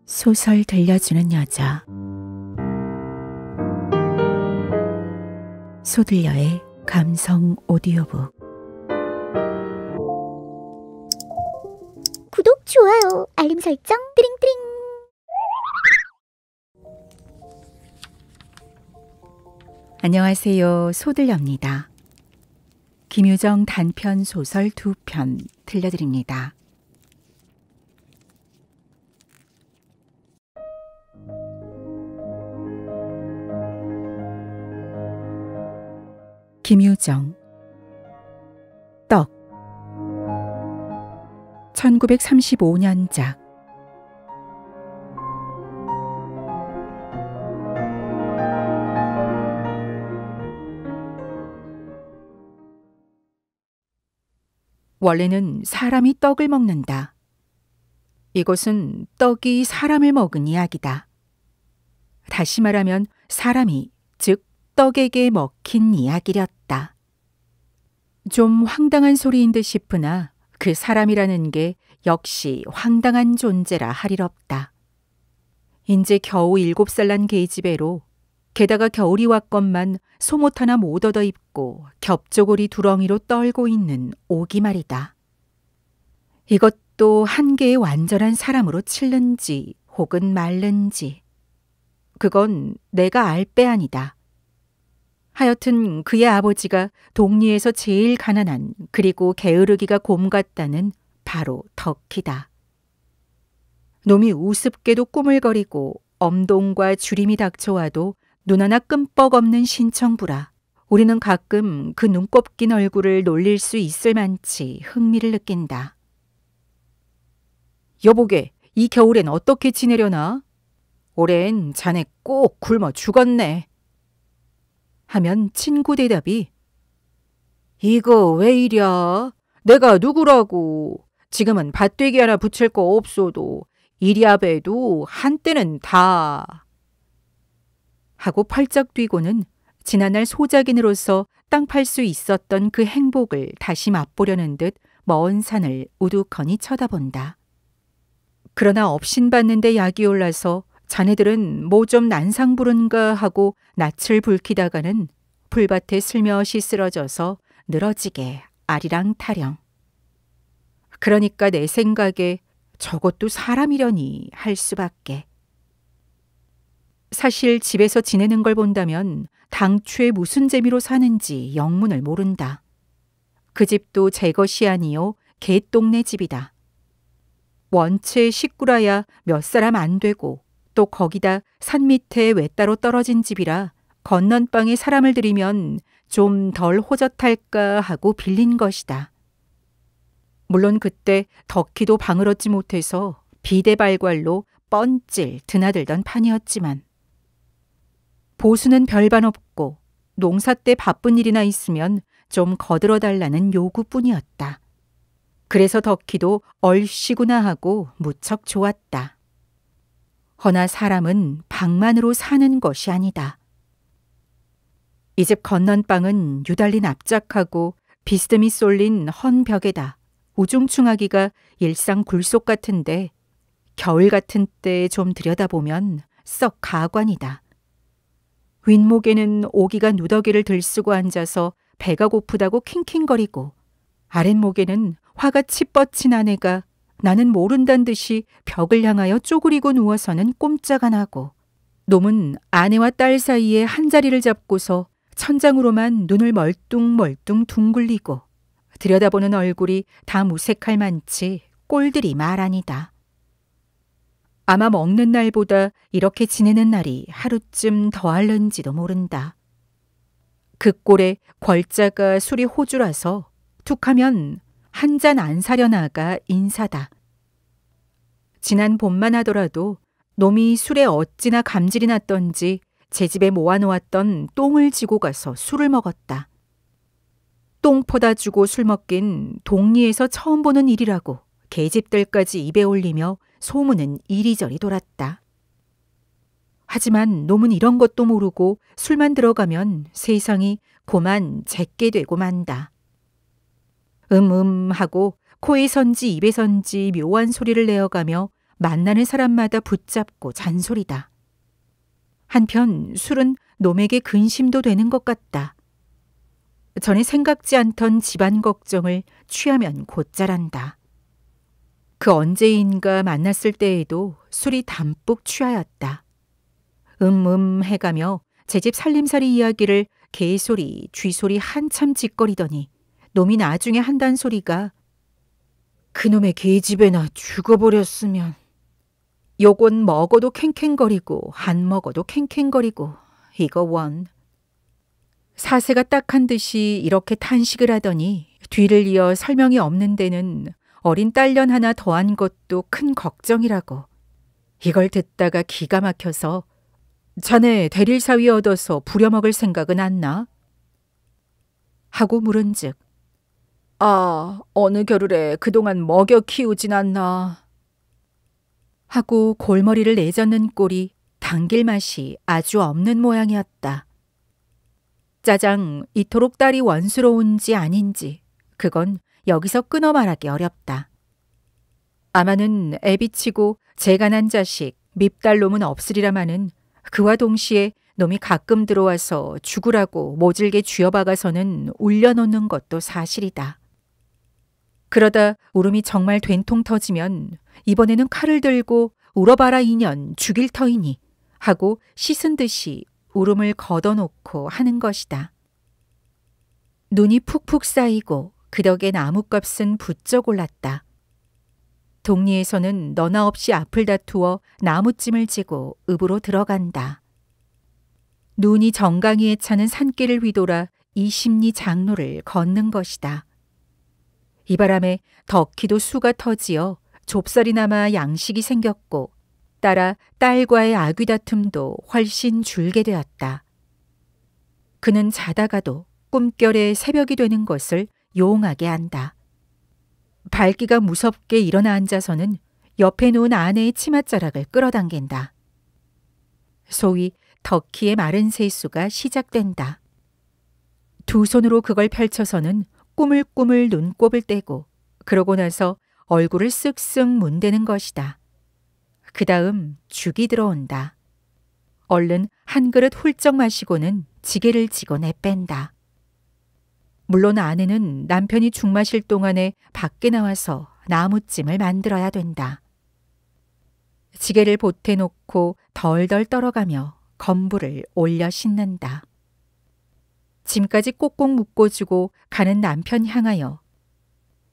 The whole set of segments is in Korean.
소설 들려주는 여자. 소들려의 감성 오디오북. 구독, 좋아요, 알림 설정, 띠링띠링. 안녕하세요. 소들려입니다. 김유정 단편 소설 2편 들려드립니다. 김유정. 떡. 1935년작. 원래는 사람이 떡을 먹는다. 이것은 떡이 사람을 먹은 이야기다. 다시 말하면 사람이, 즉 떡에게 먹힌 이야기였다. 좀 황당한 소리인 듯 싶으나 그 사람이라는 게 역시 황당한 존재라 하리롭다. 인제 겨우 7살 난 계집애로 게다가 겨울이 왔건만 속옷 하나 못 얻어 입고 겹조고리 두렁이로 떨고 있는 오기 말이다. 이것도 한계의 완전한 사람으로 칠는지 혹은 말는지 그건 내가 알 바 아니다. 하여튼 그의 아버지가 동리에서 제일 가난한 그리고 게으르기가 곰 같다는 바로 덕희다. 놈이 우습게도 꾸물거리고 엄동과 주림이 닥쳐와도 눈 하나 끔뻑 없는 신청부라 우리는 가끔 그 눈곱 낀 얼굴을 놀릴 수 있을 만치 흥미를 느낀다. 여보게, 이 겨울엔 어떻게 지내려나? 올해는 자네 꼭 굶어 죽었네. 하면 친구 대답이 이거 왜 이랴? 내가 누구라고? 지금은 밭되기 하나 붙일 거 없어도 이리아배도 한때는 다 하고 펄쩍 뛰고는 지난날 소작인으로서 땅 팔 수 있었던 그 행복을 다시 맛보려는 듯 먼 산을 우두커니 쳐다본다. 그러나 업신받는데 약이 올라서 자네들은 뭐 좀 난상 부른가 하고 낯을 붉히다가는 풀밭에 슬며시 쓰러져서 늘어지게 아리랑타령. 그러니까 내 생각에 저것도 사람이려니 할 수밖에. 사실 집에서 지내는 걸 본다면 당초에 무슨 재미로 사는지 영문을 모른다. 그 집도 제 것이 아니요 개똥네 집이다. 원체 식구라야 몇 사람 안 되고 또 거기다 산 밑에 외따로 떨어진 집이라 건넌방에 사람을 들이면 좀 덜 호젓할까 하고 빌린 것이다. 물론 그때 덕희도 방을 얻지 못해서 비대발괄로 뻔찔 드나들던 판이었지만 보수는 별반 없고 농사 때 바쁜 일이나 있으면 좀 거들어달라는 요구뿐이었다. 그래서 덕희도 얼씨구나 하고 무척 좋았다. 허나 사람은 방만으로 사는 것이 아니다. 이 집 건넌방은 유달리 납작하고 비스듬히 쏠린 헌 벽에다 우중충하기가 일상 굴속 같은데 겨울 같은 때 좀 들여다보면 썩 가관이다. 윗목에는 오기가 누더기를 들쓰고 앉아서 배가 고프다고 킹킹거리고 아랫목에는 화가 치뻗친 아내가 나는 모른단 듯이 벽을 향하여 쪼그리고 누워서는 꼼짝 안 하고 놈은 아내와 딸 사이에 한 자리를 잡고서 천장으로만 눈을 멀뚱멀뚱 둥글리고 들여다보는 얼굴이 다 무색할 만치 꼴들이 말 아니다. 아마 먹는 날보다 이렇게 지내는 날이 하루쯤 더할는지도 모른다. 그 꼴에 걸자가 술이 호주라서 툭하면 한 잔 안 사려나가 인사다. 지난 봄만 하더라도 놈이 술에 어찌나 감질이 났던지 제 집에 모아놓았던 똥을 지고 가서 술을 먹었다. 똥 퍼다 주고 술 먹긴 동리에서 처음 보는 일이라고 계집들까지 입에 올리며 소문은 이리저리 돌았다. 하지만 놈은 이런 것도 모르고 술만 들어가면 세상이 고만 제게 되고 만다. 하고 코에선지 입에선지 묘한 소리를 내어가며 만나는 사람마다 붙잡고 잔소리다. 한편 술은 놈에게 근심도 되는 것 같다. 전에 생각지 않던 집안 걱정을 취하면 곧잘한다. 그 언제인가 만났을 때에도 술이 담뿍 취하였다. 해가며 제 집 살림살이 이야기를 개소리, 쥐소리 한참 짓거리더니 놈이 나중에 한단 소리가 그놈의 개집애나 죽어버렸으면. 요건 먹어도 캥캥거리고 안 먹어도 캥캥거리고 이거 원. 사세가 딱한 듯이 이렇게 탄식을 하더니 뒤를 이어 설명이 없는 데는 어린 딸년 하나 더한 것도 큰 걱정이라고. 이걸 듣다가 기가 막혀서 자네 대릴 사위 얻어서 부려먹을 생각은 안 나? 하고 물은즉 어느 겨울에 그동안 먹여 키우진 않나 하고 골머리를 내젓는 꼴이 당길 맛이 아주 없는 모양이었다. 짜장 이토록 딸이 원수로운지 아닌지 그건 여기서 끊어 말하기 어렵다. 아마는 애비치고 재간한 자식 밉달 놈은 없으리라마는 그와 동시에 놈이 가끔 들어와서 죽으라고 모질게 쥐어박아서는 울려놓는 것도 사실이다. 그러다 울음이 정말 된통 터지면 이번에는 칼을 들고 울어봐라 인연 죽일 터이니 하고 씻은 듯이 울음을 걷어놓고 하는 것이다. 눈이 푹푹 쌓이고 그 덕에 나뭇값은 부쩍 올랐다. 동리에서는 너나 없이 앞을 다투어 나무찜을 지고 읍으로 들어간다. 눈이 정강이에 차는 산길을 휘돌아 이 심리 장로를 걷는 것이다. 이 바람에 덕희도 수가 터지어 좁쌀이나마 양식이 생겼고 따라 딸과의 아귀다툼도 훨씬 줄게 되었다. 그는 자다가도 꿈결에 새벽이 되는 것을 용하게 안다. 발기가 무섭게 일어나 앉아서는 옆에 누운 아내의 치맛자락을 끌어당긴다. 소위 덕희의 마른 세수가 시작된다. 두 손으로 그걸 펼쳐서는 꾸물꾸물 눈곱을 떼고 그러고 나서 얼굴을 쓱쓱 문대는 것이다. 그 다음 죽이 들어온다. 얼른 한 그릇 훌쩍 마시고는 지게를 지고 내뺀다. 물론 아내는 남편이 죽 마실 동안에 밖에 나와서 나무찜을 만들어야 된다. 지게를 보태놓고 덜덜 떨어가며 건부를 올려 씻는다. 짐까지 꼭꼭 묶어주고 가는 남편 향하여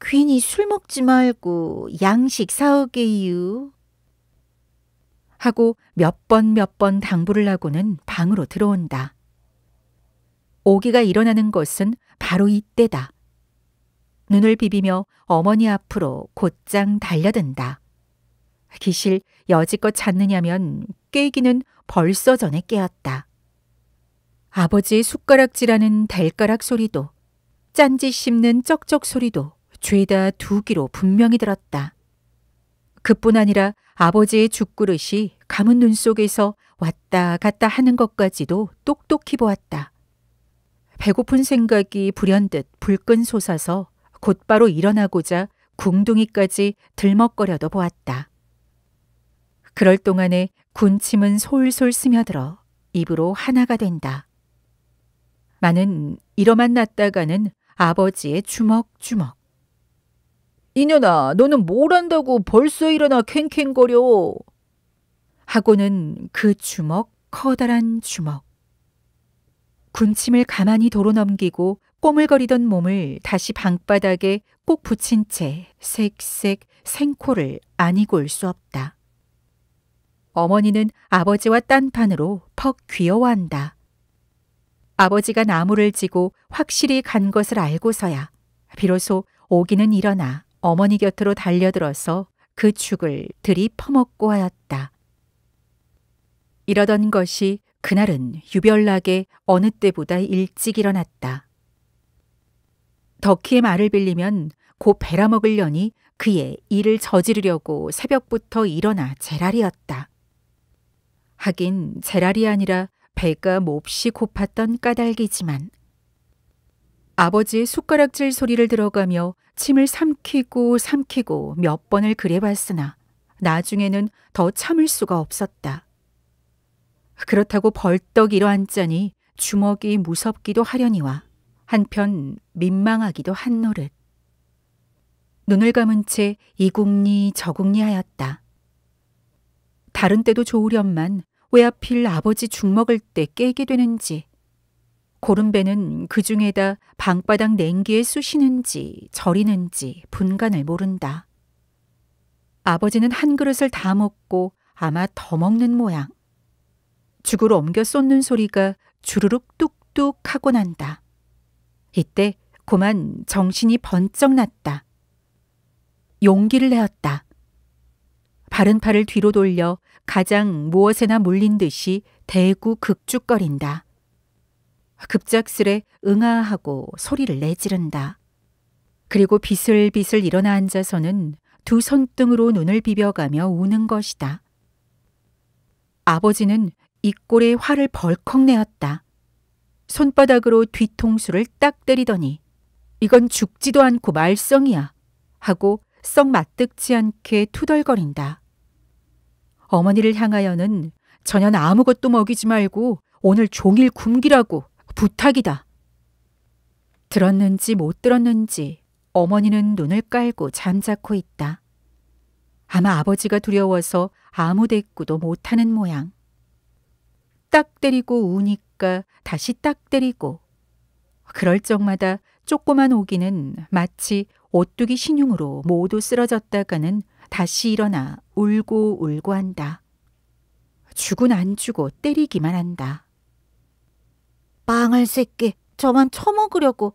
괜히 술 먹지 말고 양식 사오게유 하고 몇 번 당부를 하고는 방으로 들어온다. 오기가 일어나는 것은 바로 이때다. 눈을 비비며 어머니 앞으로 곧장 달려든다. 기실 여지껏 잤느냐면 깨기는 벌써 전에 깨었다. 아버지의 숟가락질하는 댈가락 소리도 짠지 씹는 쩍쩍 소리도 죄다 두 귀로 분명히 들었다. 그뿐 아니라 아버지의 죽그릇이 감은 눈 속에서 왔다 갔다 하는 것까지도 똑똑히 보았다. 배고픈 생각이 불현듯 불끈 솟아서 곧바로 일어나고자 궁둥이까지 들먹거려도 보았다. 그럴 동안에 군침은 솔솔 스며들어 입으로 하나가 된다. 마는 이러만 놨다가는 아버지의 주먹주먹. 이년아, 너는 뭘 안다고 벌써 일어나 캥캥거려. 하고는 그 주먹, 커다란 주먹. 군침을 가만히 도로 넘기고 꼬물거리던 몸을 다시 방바닥에 꼭 붙인 채 색색 생코를 아니고 올 수 없다. 어머니는 아버지와 딴판으로 퍽 귀여워한다. 아버지가 나무를 지고 확실히 간 것을 알고서야 비로소 오기는 일어나 어머니 곁으로 달려들어서 그 죽을 들이퍼먹고 하였다. 이러던 것이 그날은 유별나게 어느 때보다 일찍 일어났다. 덕희의 말을 빌리면 곧 베라먹으려니 그의 일을 저지르려고 새벽부터 일어나 제랄이었다. 하긴 제랄이 아니라 배가 몹시 고팠던 까닭이지만 아버지의 숟가락질 소리를 들어가며 침을 삼키고 삼키고 몇 번을 그래봤으나 나중에는 더 참을 수가 없었다. 그렇다고 벌떡 일어앉자니 주먹이 무섭기도 하려니와 한편 민망하기도 한 노릇. 눈을 감은 채 이궁리 저궁리 하였다. 다른 때도 좋으련만 왜 하필 아버지 죽 먹을 때 깨게 되는지, 고른배는 그 중에다 방바닥 냉기에 쑤시는지 저리는지 분간을 모른다. 아버지는 한 그릇을 다 먹고 아마 더 먹는 모양. 죽을 옮겨 쏟는 소리가 주르륵 뚝뚝 하고 난다. 이때 그만 정신이 번쩍 났다. 용기를 내었다. 바른 팔을 뒤로 돌려 가장 무엇에나 물린 듯이 대구 극죽거린다. 급작스레 응아하고 소리를 내지른다. 그리고 비슬비슬 일어나 앉아서는 두 손등으로 눈을 비벼가며 우는 것이다. 아버지는 입골에 화를 벌컥 내었다. 손바닥으로 뒤통수를 딱 때리더니 이건 죽지도 않고 말썽이야 하고 썩 맞득지 않게 투덜거린다. 어머니를 향하여는 전혀 아무것도 먹이지 말고 오늘 종일 굶기라고 부탁이다. 들었는지 못 들었는지 어머니는 눈을 깔고 잠자코 있다. 아마 아버지가 두려워서 아무 대꾸도 못하는 모양. 딱 때리고 우니까 다시 딱 때리고, 그럴 적마다 조그만 오기는 마치 오뚜기 신용으로 모두 쓰러졌다가는 다시 일어나 울고 울고 한다. 죽은 안 주고 때리기만 한다. 망할 새끼, 저만 처먹으려고.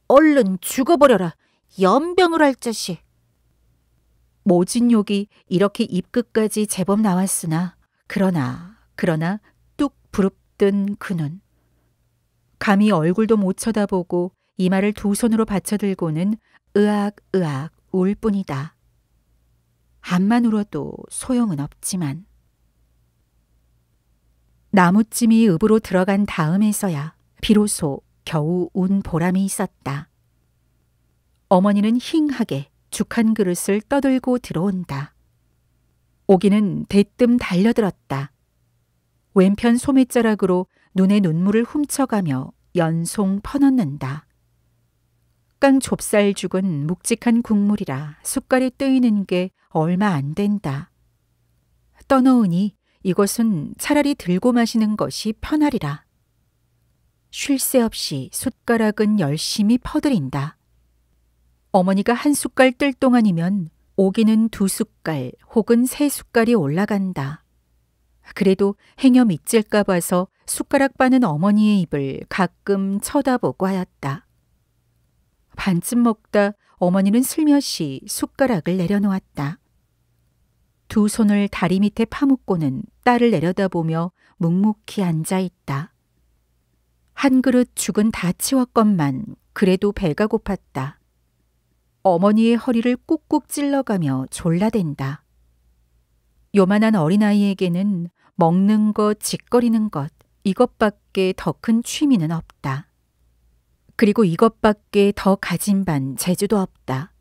얼른 죽어버려라. 연병을 할 자식. 모진 욕이 이렇게 입끝까지 제법 나왔으나 그러나 뚝 부릅뜬 그 눈. 감히 얼굴도 못 쳐다보고 이마를 두 손으로 받쳐들고는 으악으악 울 뿐이다. 암만 울어도 소용은 없지만. 나무찜이 읍으로 들어간 다음에서야 비로소 겨우 운 보람이 있었다. 어머니는 힝하게 죽 한 그릇을 떠들고 들어온다. 오기는 대뜸 달려들었다. 왼편 소매자락으로 눈에 눈물을 훔쳐가며 연송 퍼넣는다. 깡 좁쌀죽은 묵직한 국물이라 숟갈에 뜨이는 게 얼마 안 된다. 떠넣으니 이것은 차라리 들고 마시는 것이 편하리라. 쉴 새 없이 숟가락은 열심히 퍼들인다. 어머니가 한 숟갈 뜰 동안이면 오기는 두 숟갈 혹은 세 숟갈이 올라간다. 그래도 행여 미찔까 봐서 숟가락 빠는 어머니의 입을 가끔 쳐다보고 하였다. 반쯤 먹다 어머니는 슬며시 숟가락을 내려놓았다. 두 손을 다리 밑에 파묻고는 딸을 내려다보며 묵묵히 앉아있다. 한 그릇 죽은 다 치웠건만 그래도 배가 고팠다. 어머니의 허리를 꾹꾹 찔러가며 졸라댄다. 요만한 어린아이에게는 먹는 것, 짓거리는 것, 이것밖에 더 큰 취미는 없다. 그리고 이것밖에 더 가진 반 재주도 없다.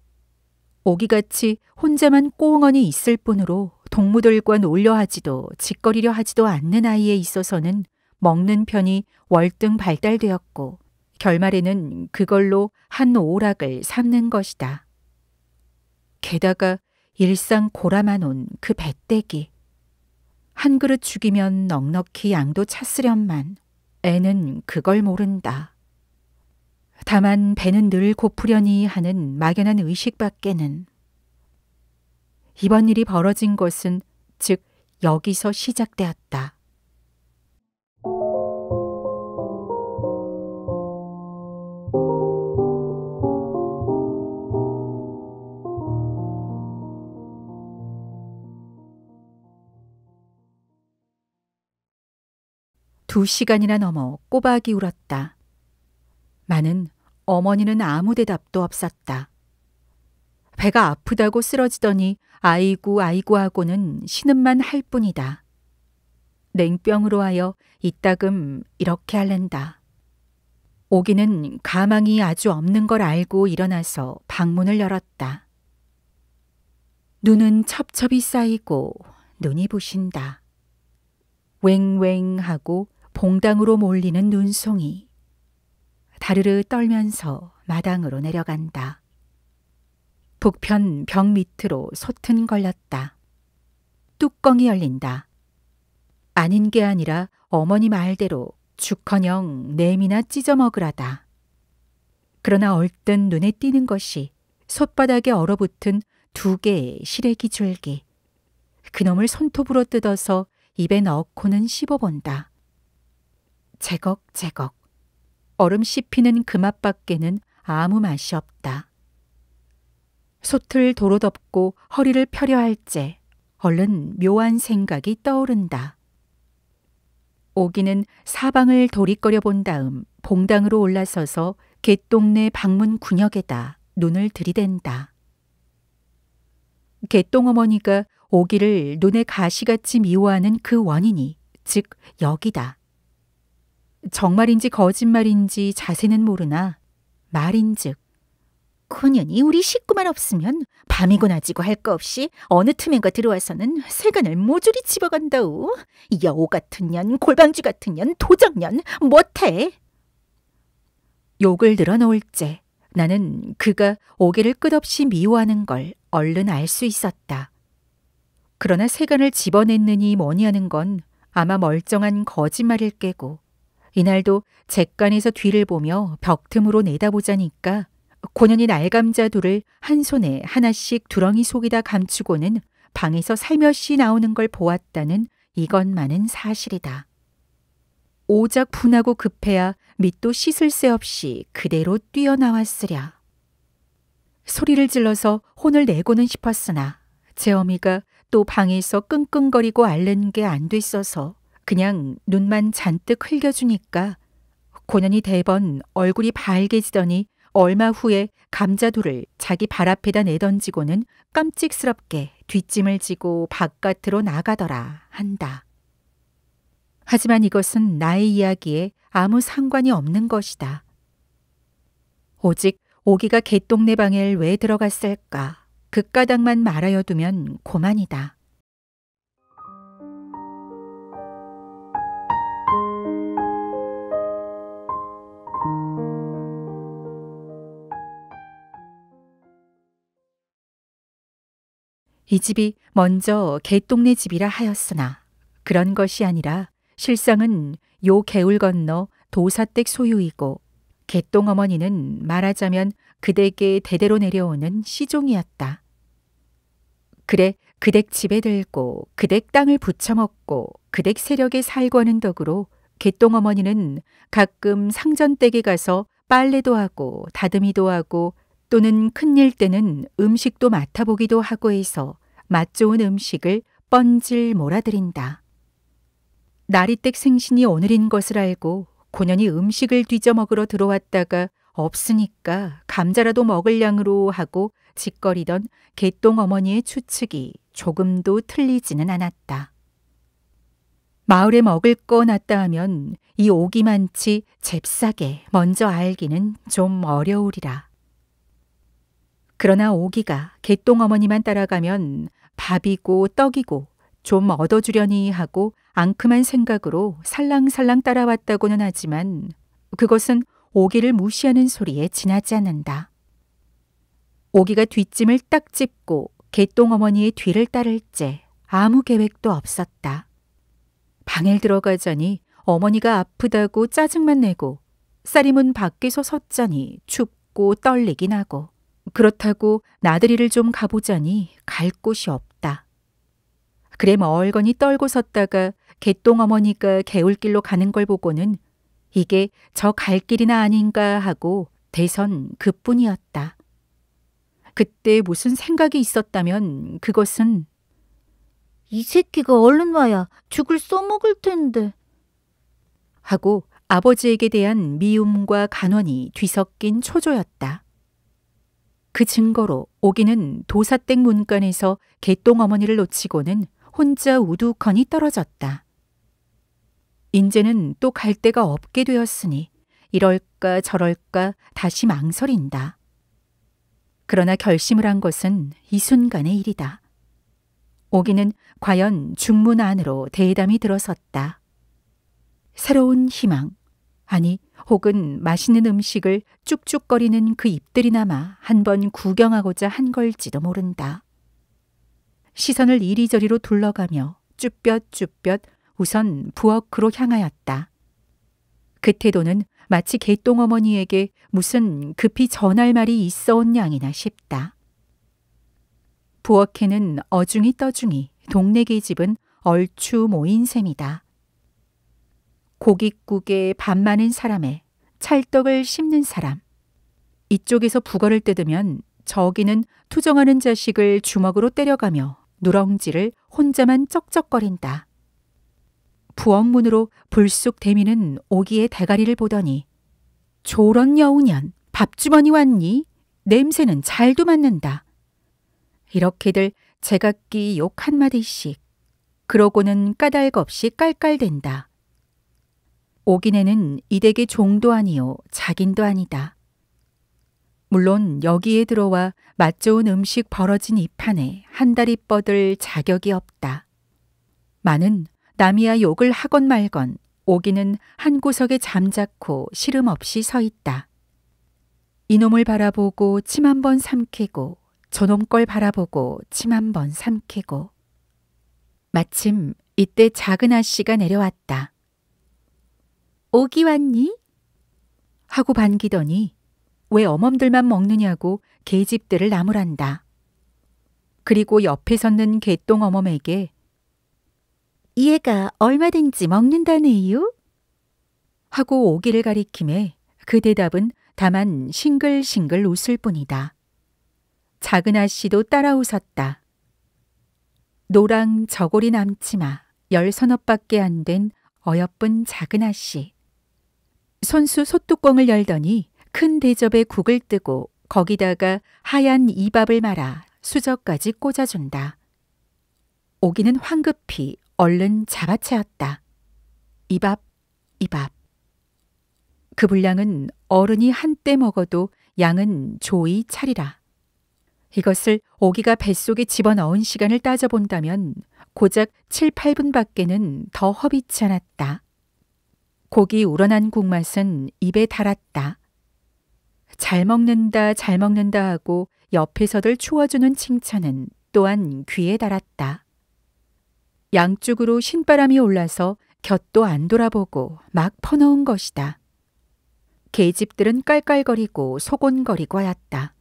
오기같이 혼자만 꽁언이 있을 뿐으로 동무들과 놀려 하지도 짓거리려 하지도 않는 아이에 있어서는 먹는 편이 월등 발달되었고 결말에는 그걸로 한 오락을 삼는 것이다. 게다가 일상 고라만 온 그 배때기. 한 그릇 죽이면 넉넉히 양도 찼으련만 애는 그걸 모른다. 다만 배는 늘 고프려니 하는 막연한 의식밖에는. 이번 일이 벌어진 것은 즉 여기서 시작되었다. 두 시간이나 넘어 꼬박이 울었다. 나는 어머니는 아무 대답도 없었다. 배가 아프다고 쓰러지더니 아이고 아이고 하고는 신음만 할 뿐이다. 냉병으로 하여 이따금 이렇게 할랜다. 오기는 가망이 아주 없는 걸 알고 일어나서 방문을 열었다. 눈은 첩첩이 쌓이고 눈이 부신다. 왱왱하고 봉당으로 몰리는 눈송이. 다르르 떨면서 마당으로 내려간다. 북편 벽 밑으로 솥은 걸렸다. 뚜껑이 열린다. 아닌 게 아니라 어머니 말대로 죽커녕 냄이나 찢어 먹으라다. 그러나 얼뜻 눈에 띄는 것이 솥바닥에 얼어붙은 2개의 시래기 줄기. 그놈을 손톱으로 뜯어서 입에 넣고는 씹어본다. 제걱제걱. 얼음 씹히는 그 맛밖에는 아무 맛이 없다. 솥을 도로 덮고 허리를 펴려 할째 얼른 묘한 생각이 떠오른다. 오기는 사방을 도리꺼려 본 다음 봉당으로 올라서서 개똥네 방문 군역에다 눈을 들이댄다. 개똥어머니가 오기를 눈에 가시같이 미워하는 그 원인이 즉 여기다. 정말인지 거짓말인지 자세는 모르나 말인즉 그년이 우리 식구만 없으면 밤이고 낮이고 할 거 없이 어느 틈엔가 들어와서는 세간을 모조리 집어간다우. 여우 같은 년, 골방쥐 같은 년, 도적년 못해. 욕을 늘어놓을째 나는 그가 오기를 끝없이 미워하는 걸 얼른 알 수 있었다. 그러나 세간을 집어냈느니 뭐니 하는 건 아마 멀쩡한 거짓말일 깨고 이날도 잿간에서 뒤를 보며 벽틈으로 내다보자니까 고년이 날감자 둘을 한 손에 하나씩 두렁이 속에다 감추고는 방에서 살며시 나오는 걸 보았다는 이것만은 사실이다. 오작 분하고 급해야 밑도 씻을 새 없이 그대로 뛰어나왔으랴. 소리를 질러서 혼을 내고는 싶었으나 제 어미가 또 방에서 끙끙거리고 앓는 게 안 됐어서 그냥 눈만 잔뜩 흘겨주니까 고년이 대번 얼굴이 발개지더니 얼마 후에 감자두를 자기 발 앞에다 내던지고는 깜찍스럽게 뒷짐을 지고 바깥으로 나가더라 한다. 하지만 이것은 나의 이야기에 아무 상관이 없는 것이다. 오직 오기가 개똥네 방에 왜 들어갔을까 그 까닭만 말하여 두면 고만이다. 이 집이 먼저 개똥네 집이라 하였으나 그런 것이 아니라 실상은 요 개울 건너 도사댁 소유이고 개똥어머니는 말하자면 그댁에 대대로 내려오는 시종이었다. 그래 그댁 집에 들고 그댁 땅을 부쳐먹고 그댁 세력에 살고 하는 덕으로 개똥어머니는 가끔 상전댁에 가서 빨래도 하고 다듬이도 하고 또는 큰일 때는 음식도 맡아보기도 하고 해서 맛 좋은 음식을 뻔질 몰아들인다. 나리댁 생신이 오늘인 것을 알고 고년이 음식을 뒤져 먹으러 들어왔다가 없으니까 감자라도 먹을 양으로 하고 짓거리던 개똥 어머니의 추측이 조금도 틀리지는 않았다. 마을에 먹을 거 놨다 하면 이 오기만치 잽싸게 먼저 알기는 좀 어려우리라. 그러나 오기가 개똥 어머니만 따라가면 밥이고 떡이고 좀 얻어주려니 하고 앙큼한 생각으로 살랑살랑 따라왔다고는 하지만 그것은 오기를 무시하는 소리에 지나지 않는다. 오기가 뒷짐을 딱 짚고 개똥 어머니의 뒤를 따를째 아무 계획도 없었다. 방에 들어가자니 어머니가 아프다고 짜증만 내고 쌀이문 밖에서 섰자니 춥고 떨리긴 하고 그렇다고 나들이를 좀 가보자니 갈 곳이 없다. 그래 멀거니 떨고 섰다가 개똥 어머니가 개울길로 가는 걸 보고는 이게 저 갈 길이나 아닌가 하고 대선 그뿐이었다. 그때 무슨 생각이 있었다면 그것은 이 새끼가 얼른 와야 죽을 써먹을 텐데 하고 아버지에게 대한 미움과 간원이 뒤섞인 초조였다. 그 증거로 오기는 도사댁 문간에서 개똥 어머니를 놓치고는 혼자 우두커니 떨어졌다. 인제는 또 갈 데가 없게 되었으니 이럴까 저럴까 다시 망설인다. 그러나 결심을 한 것은 이 순간의 일이다. 오기는 과연 중문 안으로 대담이 들어섰다. 새로운 희망, 아니 혹은 맛있는 음식을 쭉쭉거리는 그 입들이나마 한번 구경하고자 한 걸지도 모른다. 시선을 이리저리로 둘러가며 쭈뼛쭈뼛 우선 부엌으로 향하였다. 그 태도는 마치 개똥어머니에게 무슨 급히 전할 말이 있어 온 양이나 싶다. 부엌에는 어중이 떠중이 동네 계집은 얼추 모인 셈이다. 고깃국에 밥 많은 사람에 찰떡을 씹는 사람. 이쪽에서 북어를 뜯으면 저기는 투정하는 자식을 주먹으로 때려가며 누렁지를 혼자만 쩍쩍거린다. 부엌 문으로 불쑥 대미는 오기의 대가리를 보더니 조런 여우년 밥주머니 왔니? 냄새는 잘도 맡는다. 이렇게들 제각기 욕 한마디씩 그러고는 까닭 없이 깔깔댄다. 오기네는 이댁의 종도 아니요 자긴도 아니다. 물론 여기에 들어와 맛 좋은 음식 벌어진 이 판에 한 다리 뻗을 자격이 없다. 많은 남이야 욕을 하건 말건 오기는 한 구석에 잠자코 시름 없이 서 있다. 이놈을 바라보고 침 한 번 삼키고 저놈 걸 바라보고 침 한 번 삼키고. 마침 이때 작은 아씨가 내려왔다. 오기 왔니? 하고 반기더니 왜 어멈들만 먹느냐고 계집들을 나무란다. 그리고 옆에 섰는 개똥 어멈에게 얘가 얼마든지 먹는다네요? 하고 오기를 가리킴에 그 대답은 다만 싱글싱글 웃을 뿐이다. 작은 아씨도 따라 웃었다. 노랑 저고리 남치마 10서너밖에 안 된 어여쁜 작은 아씨. 손수 솥뚜껑을 열더니 큰 대접에 국을 뜨고 거기다가 하얀 이밥을 말아 수저까지 꽂아준다. 오기는 황급히 얼른 잡아채었다. 이밥, 이밥. 그 분량은 어른이 한때 먹어도 양은 조이 차리라. 이것을 오기가 뱃속에 집어넣은 시간을 따져본다면 고작 7, 8분밖에는 더 허비치 않았다. 고기 우러난 국맛은 입에 달았다. 잘 먹는다 하고 옆에서들 추워주는 칭찬은 또한 귀에 달았다. 양쪽으로 신바람이 올라서 곁도 안 돌아보고 막 퍼넣은 것이다. 계집들은 깔깔거리고 소곤거리고 하였다.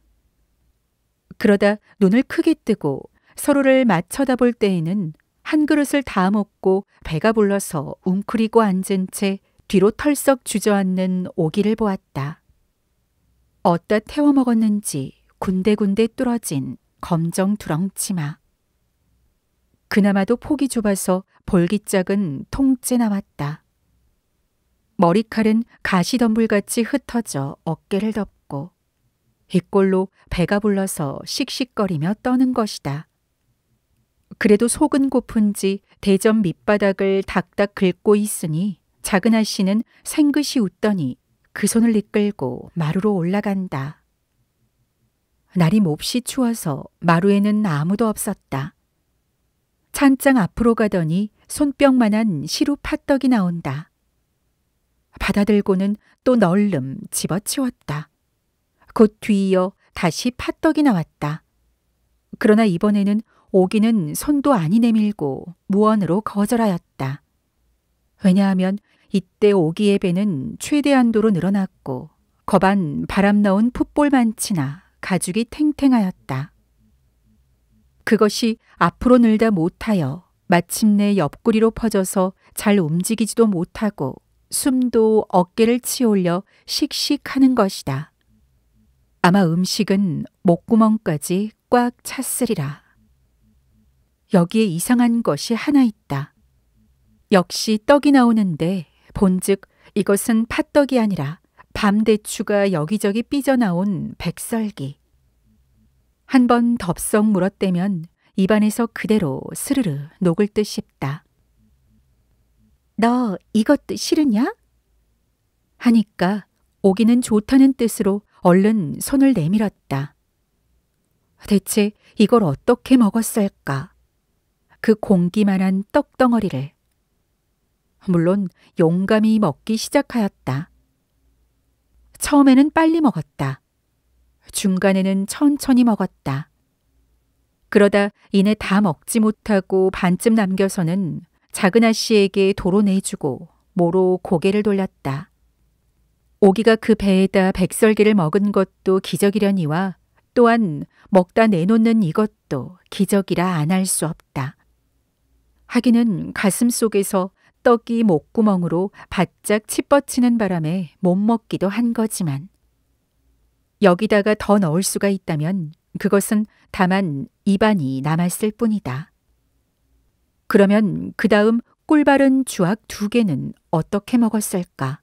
그러다 눈을 크게 뜨고 서로를 맞춰다볼 때에는 한 그릇을 다 먹고 배가 불러서 웅크리고 앉은 채 뒤로 털썩 주저앉는 오기를 보았다. 어디다 태워 먹었는지 군데군데 뚫어진 검정 두렁치마. 그나마도 폭이 좁아서 볼기짝은 통째 나왔다. 머리칼은 가시덤불같이 흩어져 어깨를 덮고 이꼴로 배가 불러서 씩씩거리며 떠는 것이다. 그래도 속은 고픈지 대접 밑바닥을 dakdak 긁고 있으니 작은 아씨는 생긋이 웃더니 그 손을 이끌고 마루로 올라간다. 날이 몹시 추워서 마루에는 아무도 없었다. 찬장 앞으로 가더니 손뼉만한 시루 팥떡이 나온다. 받아들고는 또 널름 집어치웠다. 곧 뒤이어 다시 팥떡이 나왔다. 그러나 이번에는 오기는 손도 아니 내밀고 무언으로 거절하였다. 왜냐하면 이때 오기의 배는 최대한도로 늘어났고 거반 바람 넣은 풋볼만치나 가죽이 탱탱하였다. 그것이 앞으로 늘다 못하여 마침내 옆구리로 퍼져서 잘 움직이지도 못하고 숨도 어깨를 치올려 씩씩하는 것이다. 아마 음식은 목구멍까지 꽉 찼으리라. 여기에 이상한 것이 하나 있다. 역시 떡이 나오는데 본즉 이것은 팥떡이 아니라 밤대추가 여기저기 삐져나온 백설기. 한번 덥석 물었대면 입안에서 그대로 스르르 녹을 듯 싶다. 너 이것도 싫으냐? 하니까 오기는 좋다는 뜻으로 얼른 손을 내밀었다. 대체 이걸 어떻게 먹었을까? 그 공기만한 떡덩어리를. 물론 용감히 먹기 시작하였다. 처음에는 빨리 먹었다. 중간에는 천천히 먹었다. 그러다 이내 다 먹지 못하고 반쯤 남겨서는 작은 아씨에게 도로 내주고 모로 고개를 돌렸다. 오기가 그 배에다 백설기를 먹은 것도 기적이려니와 또한 먹다 내놓는 이것도 기적이라 안 할 수 없다. 하기는 가슴 속에서 떡이 목구멍으로 바짝 치뻗치는 바람에 못 먹기도 한 거지만 여기다가 더 넣을 수가 있다면 그것은 다만 입안이 남았을 뿐이다. 그러면 그 다음 꿀바른 주악 2개는 어떻게 먹었을까?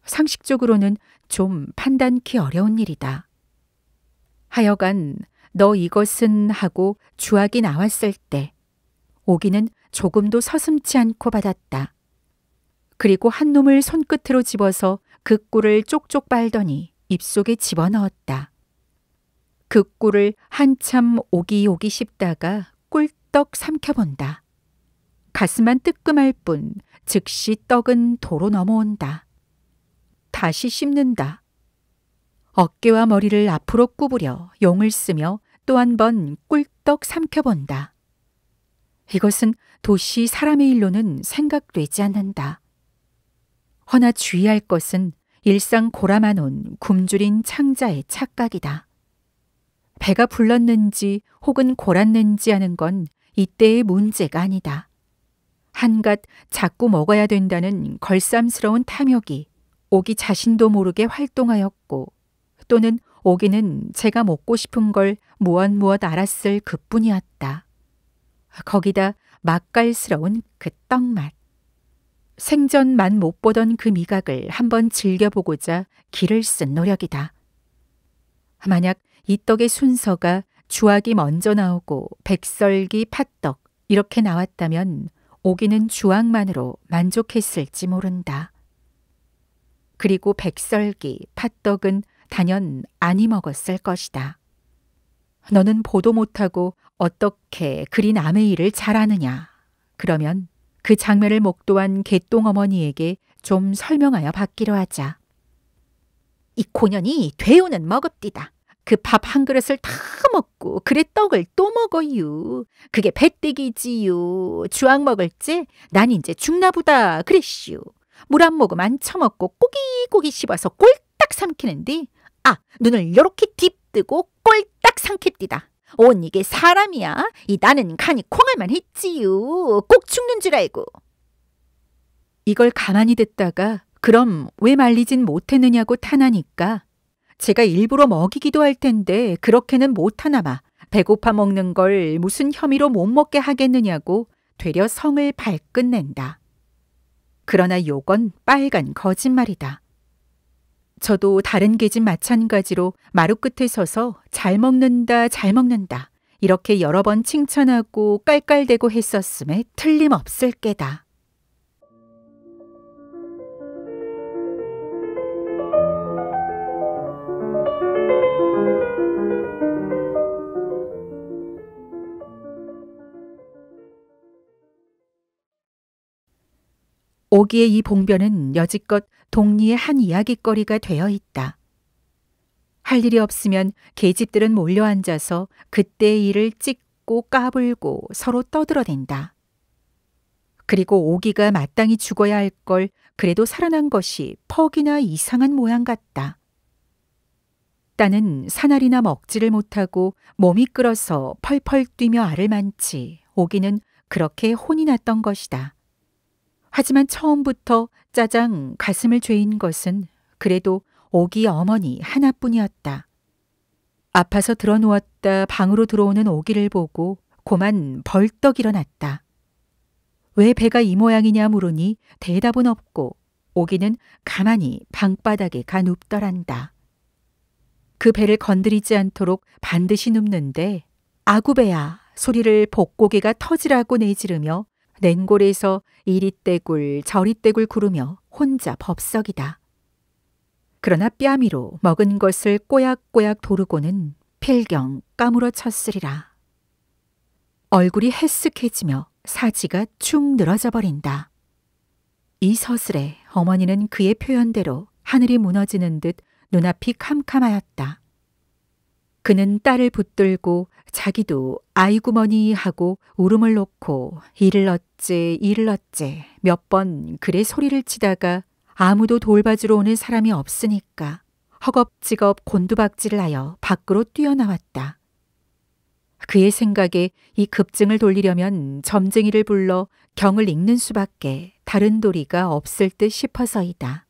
상식적으로는 좀 판단키 어려운 일이다. 하여간 너 이것은 하고 주악이 나왔을 때 오기는 조금도 서슴지 않고 받았다. 그리고 한 놈을 손끝으로 집어서 그 꿀을 쪽쪽 빨더니 입속에 집어넣었다. 그 꿀을 한참 오기오기 씹다가 꿀떡 삼켜본다. 가슴만 뜨끔할 뿐 즉시 떡은 도로 넘어온다. 다시 씹는다. 어깨와 머리를 앞으로 구부려 용을 쓰며 또 한 번 꿀떡 삼켜본다. 이것은 도시 사람의 일로는 생각되지 않는다. 허나 주의할 것은 일상 골아마놓은 굶주린 창자의 착각이다. 배가 불렀는지 혹은 골았는지 하는 건 이때의 문제가 아니다. 한갓 자꾸 먹어야 된다는 걸쌈스러운 탐욕이 오기 자신도 모르게 활동하였고 또는 오기는 제가 먹고 싶은 걸 무엇 알았을 그뿐이었다. 거기다 맛깔스러운 그 떡맛. 생전 맛 못 보던 그 미각을 한번 즐겨보고자 기를 쓴 노력이다. 만약 이 떡의 순서가 주악이 먼저 나오고 백설기, 팥떡 이렇게 나왔다면 오기는 주악만으로 만족했을지 모른다. 그리고 백설기, 팥떡은 단연 안이 먹었을 것이다. 너는 보도 못하고 어떻게 그리 남의 일을 잘하느냐. 그러면 그 장면을 목도한 개똥 어머니에게 좀 설명하여 받기로 하자. 이 고년이 되오는 먹읍디다. 그 밥 한 그릇을 다 먹고 그래 떡을 또 먹어유. 그게 배때기지유. 주악 먹을지 난 이제 죽나보다 그랬슈. 물 한 모금 안 처먹고 꼬기꼬기 씹어서 꼴딱 삼키는데 눈을 요렇게 딥뜨고 꼴딱 삼켰디다. 온 이게 사람이야. 이 나는 간이 콩알만 했지유. 꼭 죽는 줄 알고. 이걸 가만히 듣다가 그럼 왜 말리진 못했느냐고 탄하니까 제가 일부러 먹이기도 할 텐데 그렇게는 못하나마 배고파 먹는 걸 무슨 혐의로 못 먹게 하겠느냐고 되려 성을 발끈 낸다. 그러나 요건 빨간 거짓말이다. 저도 다른 계집 마찬가지로 마루 끝에 서서 잘 먹는다 이렇게 여러 번 칭찬하고 깔깔대고 했었음에 틀림없을 게다. 오기의 이 봉변은 여지껏 동리의 한 이야깃거리가 되어 있다. 할 일이 없으면 계집들은 몰려앉아서 그때의 일을 찍고 까불고 서로 떠들어댄다. 그리고 오기가 마땅히 죽어야 할 걸 그래도 살아난 것이 퍽이나 이상한 모양 같다. 따는 사나리나 먹지를 못하고 몸이 끓어서 펄펄 뛰며 알을 많지 오기는 그렇게 혼이 났던 것이다. 하지만 처음부터 짜장 가슴을 죄인 것은 그래도 오기 어머니 하나뿐이었다. 아파서 드러누웠다 방으로 들어오는 오기를 보고 고만 벌떡 일어났다. 왜 배가 이 모양이냐 물으니 대답은 없고 오기는 가만히 방바닥에 가 눕더란다. 그 배를 건드리지 않도록 반드시 눕는데 아구배야 소리를 복고개가 터지라고 내지르며 냉골에서 이리 떼굴 저리 떼굴 구르며 혼자 법석이다. 그러나 뺨이로 먹은 것을 꼬약꼬약 도르고는 필경 까무러쳤으리라. 얼굴이 해쓱해지며 사지가 축 늘어져 버린다. 이 서슬에 어머니는 그의 표현대로 하늘이 무너지는 듯 눈앞이 캄캄하였다. 그는 딸을 붙들고 자기도 아이구머니 하고 울음을 놓고 이를 어째 몇 번 그래 소리를 치다가 아무도 돌봐주러 오는 사람이 없으니까 허겁지겁 곤두박질을 하여 밖으로 뛰어나왔다. 그의 생각에 이 급증을 돌리려면 점쟁이를 불러 경을 읽는 수밖에 다른 도리가 없을 듯 싶어서이다.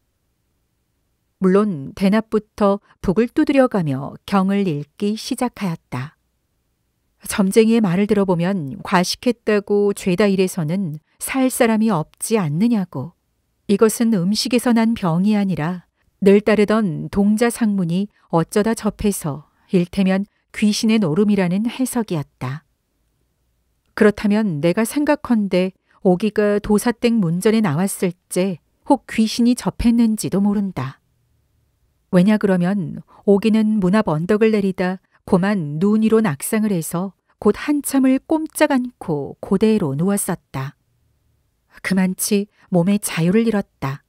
물론 대낮부터 북을 두드려가며 경을 읽기 시작하였다. 점쟁이의 말을 들어보면 과식했다고 죄다 이래서는 살 사람이 없지 않느냐고. 이것은 음식에서 난 병이 아니라 늘 따르던 동자상문이 어쩌다 접해서 일테면 귀신의 노름이라는 해석이었다. 그렇다면 내가 생각컨대 오기가 도사댁 문전에 나왔을 때 혹 귀신이 접했는지도 모른다. 왜냐 그러면 오기는 문 앞 언덕을 내리다 고만 눈 위로 낙상을 해서 곧 한참을 꼼짝 않고 고대로 누웠었다. 그만치 몸의 자유를 잃었다.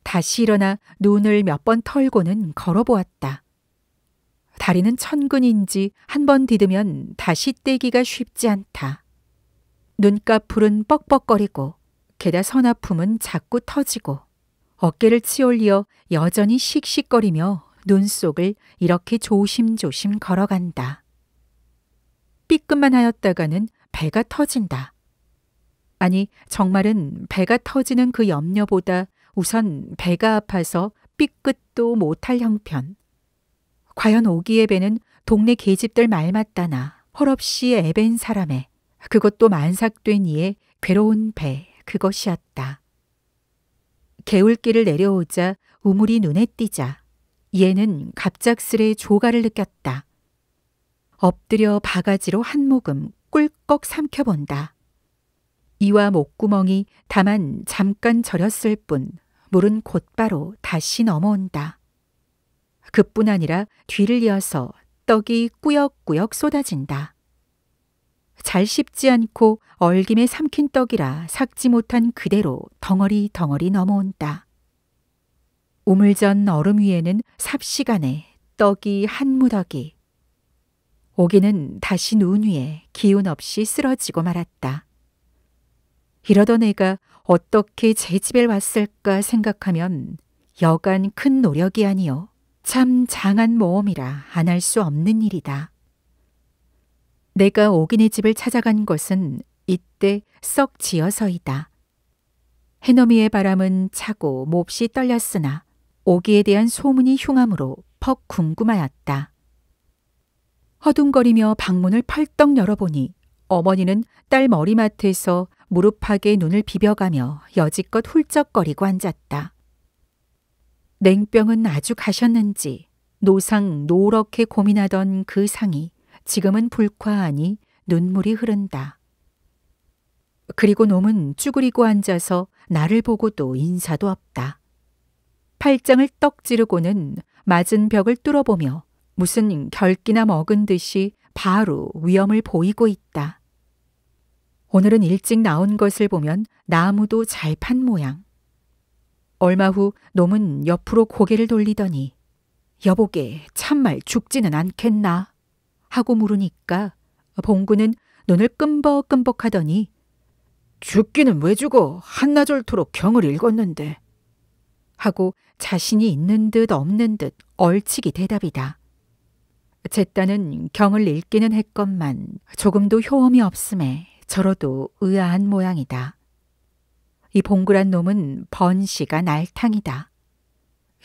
다시 일어나 눈을 몇 번 털고는 걸어보았다. 다리는 천근인지 한 번 디디면 다시 떼기가 쉽지 않다. 눈꺼풀은 뻑뻑거리고 게다 서나품은 자꾸 터지고 어깨를 치올려 여전히 씩씩거리며 눈 속을 이렇게 조심조심 걸어간다. 삐끗만 하였다가는 배가 터진다. 아니, 정말은 배가 터지는 그 염려보다 우선 배가 아파서 삐끗도 못할 형편. 과연 오기의 배는 동네 계집들 말 맞다나 헐없이 애밴 사람의 그것도 만삭된 이의 괴로운 배 그것이었다. 개울길을 내려오자 우물이 눈에 띄자 얘는 갑작스레 조가를 느꼈다. 엎드려 바가지로 한 모금 꿀꺽 삼켜본다. 이와 목구멍이 다만 잠깐 저렸을 뿐 물은 곧바로 다시 넘어온다. 그뿐 아니라 뒤를 이어서 떡이 꾸역꾸역 쏟아진다. 잘 씹지 않고 얼김에 삼킨 떡이라 삭지 못한 그대로 덩어리 넘어온다. 우물전 얼음 위에는 삽시간에 떡이 한 무더기. 오기는 다시 눈 위에 기운 없이 쓰러지고 말았다. 이러던 애가 어떻게 제 집에 왔을까 생각하면 여간 큰 노력이 아니요 참 장한 모험이라 안 할 수 없는 일이다. 내가 오기네 집을 찾아간 것은 이때 썩 지어서이다. 해넘이의 바람은 차고 몹시 떨렸으나 오기에 대한 소문이 흉함으로 퍽 궁금하였다. 허둥거리며 방문을 펄떡 열어보니 어머니는 딸 머리맡에서 무릎팍에 눈을 비벼가며 여지껏 훌쩍거리고 앉았다. 냉병은 아주 가셨는지 노상 노랗게 고민하던 그 상이 지금은 불쾌하니 눈물이 흐른다. 그리고 놈은 쭈그리고 앉아서 나를 보고도 인사도 없다. 팔짱을 떡 찌르고는 맞은 벽을 뚫어보며 무슨 결기나 먹은 듯이 바로 위험을 보이고 있다. 오늘은 일찍 나온 것을 보면 나무도 잘 판 모양. 얼마 후 놈은 옆으로 고개를 돌리더니 여보게 참말 죽지는 않겠나? 하고 물으니까 봉구는 눈을 끔벅끔벅하더니 죽기는 왜 죽어? 한나절토록 경을 읽었는데. 하고 자신이 있는 듯 없는 듯 얼치기 대답이다. 제 딴은 경을 읽기는 했건만 조금도 효험이 없음에 저러도 의아한 모양이다. 이 봉구란 놈은 번시가 날탕이다.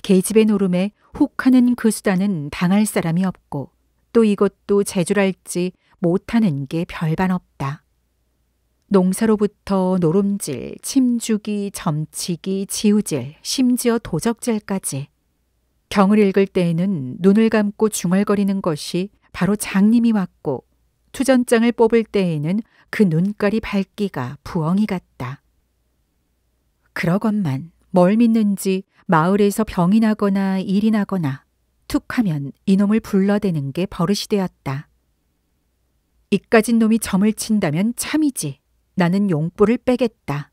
계집의 노름에 훅하는 그 수단은 당할 사람이 없고 또 이것도 재주랄지 못하는 게 별반 없다. 농사로부터 노름질, 침주기, 점치기, 지우질, 심지어 도적질까지. 경을 읽을 때에는 눈을 감고 중얼거리는 것이 바로 장님이 왔고 투전장을 뽑을 때에는 그 눈깔이 밝기가 부엉이 같다. 그러건만 뭘 믿는지 마을에서 병이 나거나 일이 나거나 툭 하면 이놈을 불러대는 게 버릇이 되었다. 이까진 놈이 점을 친다면 참이지. 나는 용불을 빼겠다.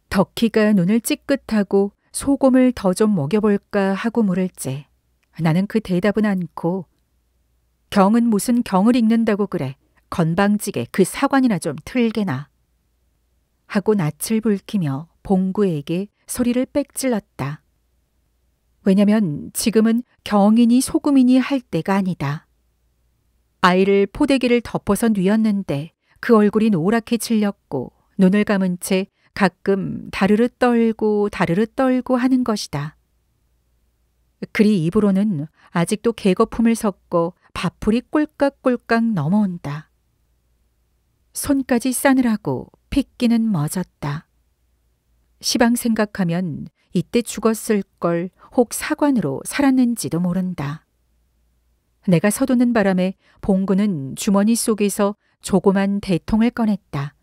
덕희가 눈을 찌끗하고 소금을 더 좀 먹여볼까 하고 물을째 나는 그 대답은 않고 경은 무슨 경을 읽는다고 그래. 건방지게 그 사관이나 좀 틀게나. 하고 낯을 붉히며 봉구에게 소리를 빽질렀다. 왜냐면 지금은 경이니 소금이니 할 때가 아니다. 아이를 포대기를 덮어서 뉘었는데 그 얼굴이 노랗게 질렸고 눈을 감은 채 가끔 다르르 떨고 하는 것이다. 그리 입으로는 아직도 개거품을 섞어 밥풀이 꼴깍꼴깍 넘어온다. 손까지 싸느라고 핏기는 멎었다. 시방 생각하면 이때 죽었을 걸 혹 사관으로 살았는지도 모른다. 내가 서두는 바람에 봉구는 주머니 속에서 조그만 대통을 꺼냈다.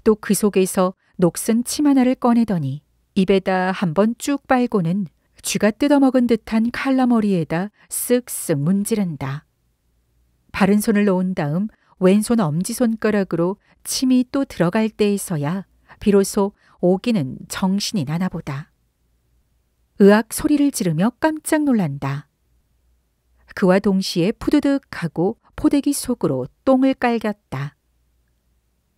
또 그 속에서 녹슨 침 하나를 꺼내더니 입에다 한번 쭉 빨고는 쥐가 뜯어먹은 듯한 칼라머리에다 쓱쓱 문지른다. 바른 손을 놓은 다음 왼손 엄지손가락으로 침이 또 들어갈 때에서야 비로소 오기는 정신이 나나보다. 으악 소리를 지르며 깜짝 놀란다. 그와 동시에 푸드득하고 포대기 속으로 똥을 깔겼다.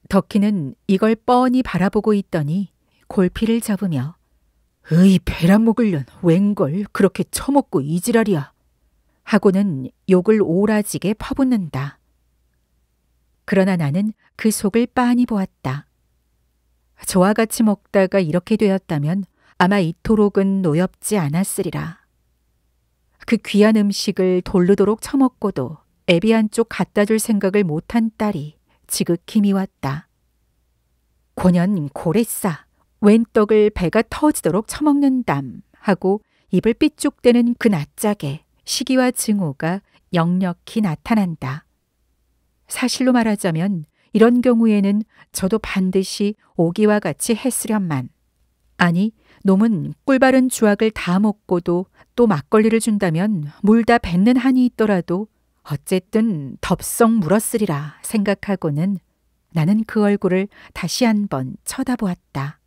덕희는 이걸 뻔히 바라보고 있더니 골피를 잡으며 "으이 배란 먹을년 웬걸 그렇게 처먹고 이지랄이야." 하고는 욕을 오라지게 퍼붓는다. 그러나 나는 그 속을 빤히 보았다. 저와 같이 먹다가 이렇게 되었다면 아마 이토록은 노엽지 않았으리라. 그 귀한 음식을 돌르도록 처먹고도 애비 한쪽 갖다 줄 생각을 못한 딸이 지극히 미웠다. 고년 고래싸 웬 떡을 배가 터지도록 처먹는담 하고 입을 삐죽대는 그 낯짝에 시기와 증오가 역력히 나타난다. 사실로 말하자면 이런 경우에는 저도 반드시 오기와 같이 했으련만. 아니, 놈은 꿀바른 주악을 다 먹고도 또 막걸리를 준다면 물다 뱉는 한이 있더라도 어쨌든 덥석 물었으리라 생각하고는 나는 그 얼굴을 다시 한번 쳐다보았다.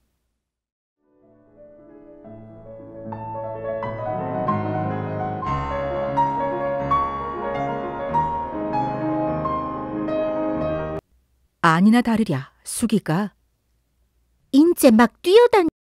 아니나 다르랴 수기가 인제 막 뛰어다니.